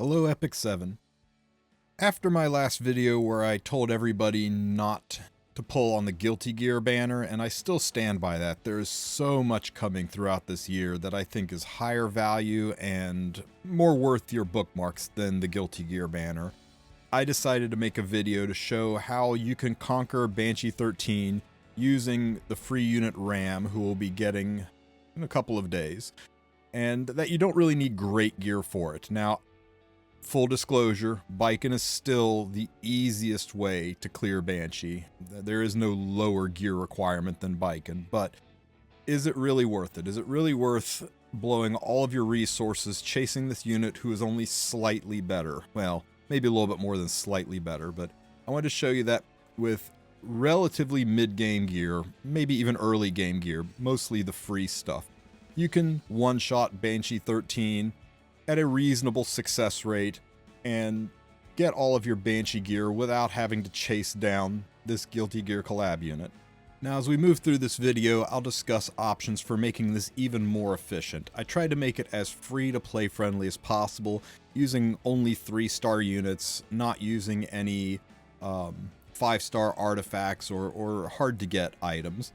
Hello Epic 7. After my last video where I told everybody not to pull on the Guilty Gear banner, and I still stand by that, there is so much coming throughout this year that I think is higher value and more worth your bookmarks than the Guilty Gear banner. I decided to make a video to show how you can conquer Banshee 13 using the free unit RAM, who we'll be getting in a couple of days, and that you don't really need great gear for it. Now, full disclosure, Baiken is still the easiest way to clear Banshee. There is no lower gear requirement than Baiken, but is it really worth it? Is it really worth blowing all of your resources chasing this unit who is only slightly better? Well, maybe a little bit more than slightly better, but I wanted to show you that with relatively mid-game gear, maybe even early game gear, mostly the free stuff, you can one-shot Banshee 13 at a reasonable success rate and get all of your Banshee gear without having to chase down this Guilty Gear collab unit. Now, as we move through this video, I'll discuss options for making this even more efficient. I tried to make it as free-to-play friendly as possible, using only 3-star units, not using any 5-star artifacts or hard-to-get items.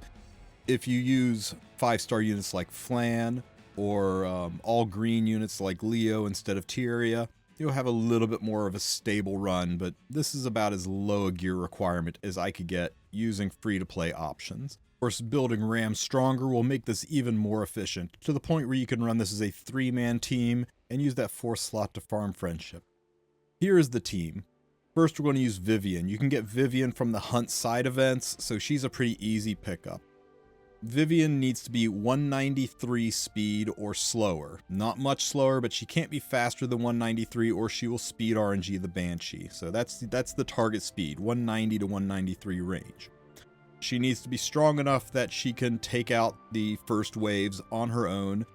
If you use 5-star units like Flan, or all green units like Leo instead of Tyria, you'll have a little bit more of a stable run, but this is about as low a gear requirement as I could get using free-to-play options. Of course, building RAM stronger will make this even more efficient, to the point where you can run this as a 3-man team and use that 4th slot to farm friendship. Here is the team. First, we're going to use Vivian. You can get Vivian from the Hunt side events, so she's a pretty easy pickup. Vivian needs to be 193 speed or slower. Not much slower, but she can't be faster than 193 or she will speed RNG the Banshee. So that's the target speed, 190 to 193 range. She needs to be strong enough that she can take out the first waves on her own.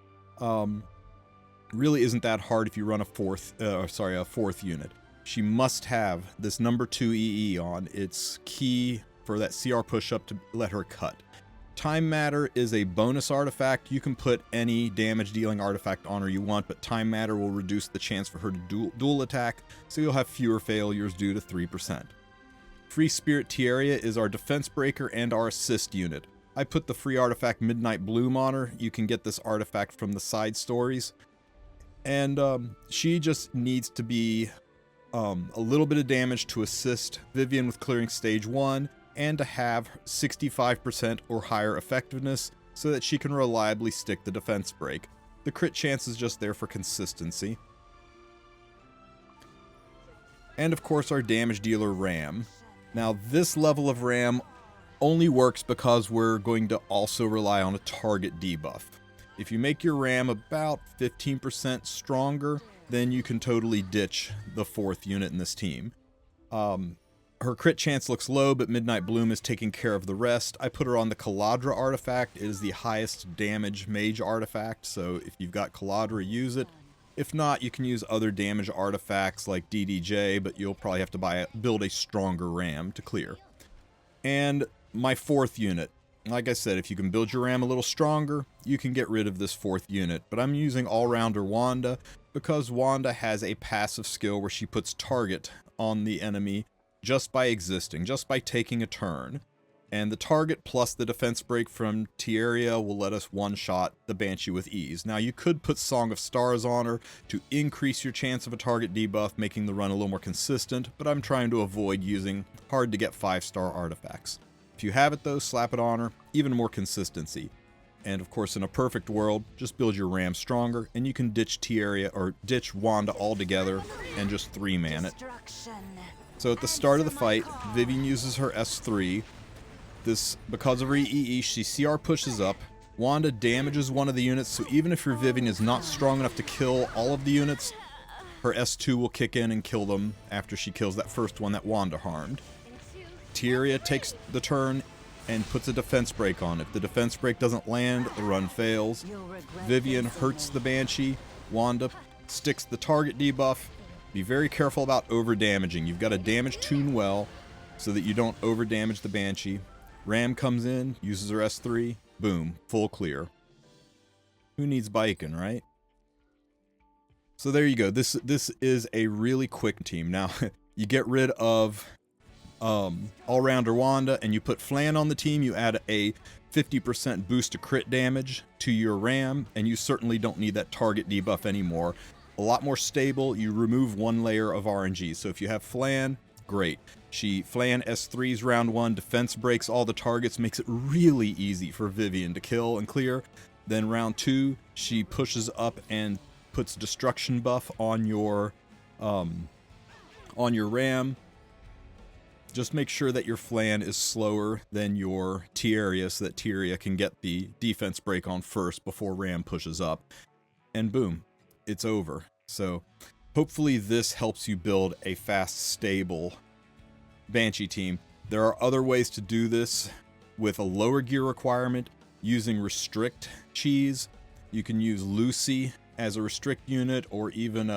Really isn't that hard if you run a fourth unit. She must have this number 2 EE on. It's key for that CR push-up to let her cut. Time Matter is a bonus artifact. You can put any damage dealing artifact on her you want, but Time Matter will reduce the chance for her to dual attack, so you'll have fewer failures due to 3%. Free Spirit Tyria is our defense breaker and our assist unit. I put the free artifact Midnight Bloom on her. You can get this artifact from the side stories. And she just needs to be a little bit of damage to assist Vivian with clearing stage 1, and to have 65% or higher effectiveness so that she can reliably stick the defense break. The crit chance is just there for consistency. And of course our damage dealer Ram. Now this level of Ram only works because we're going to also rely on a target debuff. If you make your Ram about 15% stronger, then you can totally ditch the 4th unit in this team. Her crit chance looks low, but Midnight Bloom is taking care of the rest. I put her on the Colladra artifact. It is the highest damage mage artifact, so if you've got Colladra, use it. If not, you can use other damage artifacts like DDJ, but you'll probably have to build a stronger RAM to clear. And my 4th unit. Like I said, if you can build your RAM a little stronger, you can get rid of this 4th unit. But I'm using All-Rounder Wanda because Wanda has a passive skill where she puts target on the enemy just by existing, just by taking a turn. And the target plus the defense break from Tyria will let us one-shot the Banshee with ease. Now, you could put Song of Stars on her to increase your chance of a target debuff, making the run a little more consistent, but I'm trying to avoid using hard-to-get 5-star artifacts. If you have it, though, slap it on her, even more consistency. And of course, in a perfect world, just build your RAM stronger, and you can ditch Tyria or ditch Wanda altogether and just 3-man it. So at the start of the fight, Vivian uses her S3. Because of her EE, she CR pushes up. Wanda damages one of the units, so even if your Vivian is not strong enough to kill all of the units, her S2 will kick in and kill them after she kills that first one that Wanda harmed. Tyria takes the turn and puts a defense break on it. If the defense break doesn't land, the run fails. Vivian hurts the Banshee. Wanda sticks the target debuff. Be very careful about over-damaging. You've got to damage tune well so that you don't over-damage the Banshee. Ram comes in, uses her S3, boom, full clear. Who needs Baiken, right? So there you go. This is a really quick team. Now, you get rid of all-rounder Wanda, and you put Flan on the team. You add a 50% boost to crit damage to your Ram, and you certainly don't need that target debuff anymore. A lot more stable. You remove one layer of RNG. So if you have Flan, great. Flan S3's round 1, defense breaks all the targets, makes it really easy for Vivian to kill and clear. Then round 2, she pushes up and puts destruction buff on your Ram. Just make sure that your Flan is slower than your Tieria so that Tieria can get the defense break on first before Ram pushes up. And boom, it's over. So hopefully this helps you build a fast, stable Banshee team. There are other ways to do this with a lower gear requirement using restrict cheese. You can use Lucy as a restrict unit, or even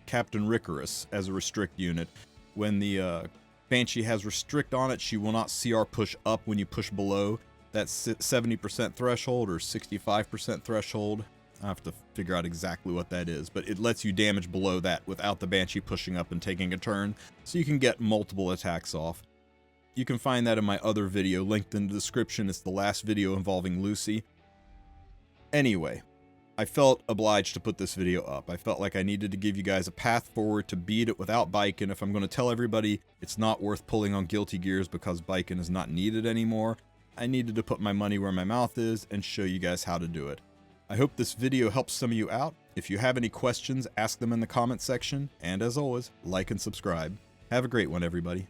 Captain Ricorous as a restrict unit. When the Banshee has restrict on it, she will not CR push up when you push below that 70% threshold or 65% threshold. I have to figure out exactly what that is, but it lets you damage below that without the Banshee pushing up and taking a turn, so you can get multiple attacks off. You can find that in my other video, linked in the description. It's the last video involving Lucy. Anyway, I felt obliged to put this video up. I felt like I needed to give you guys a path forward to beat it without Baiken. If I'm going to tell everybody it's not worth pulling on Guilty Gears because Baiken is not needed anymore, I needed to put my money where my mouth is and show you guys how to do it. I hope this video helps some of you out. If you have any questions, ask them in the comment section. And as always, like and subscribe. Have a great one, everybody.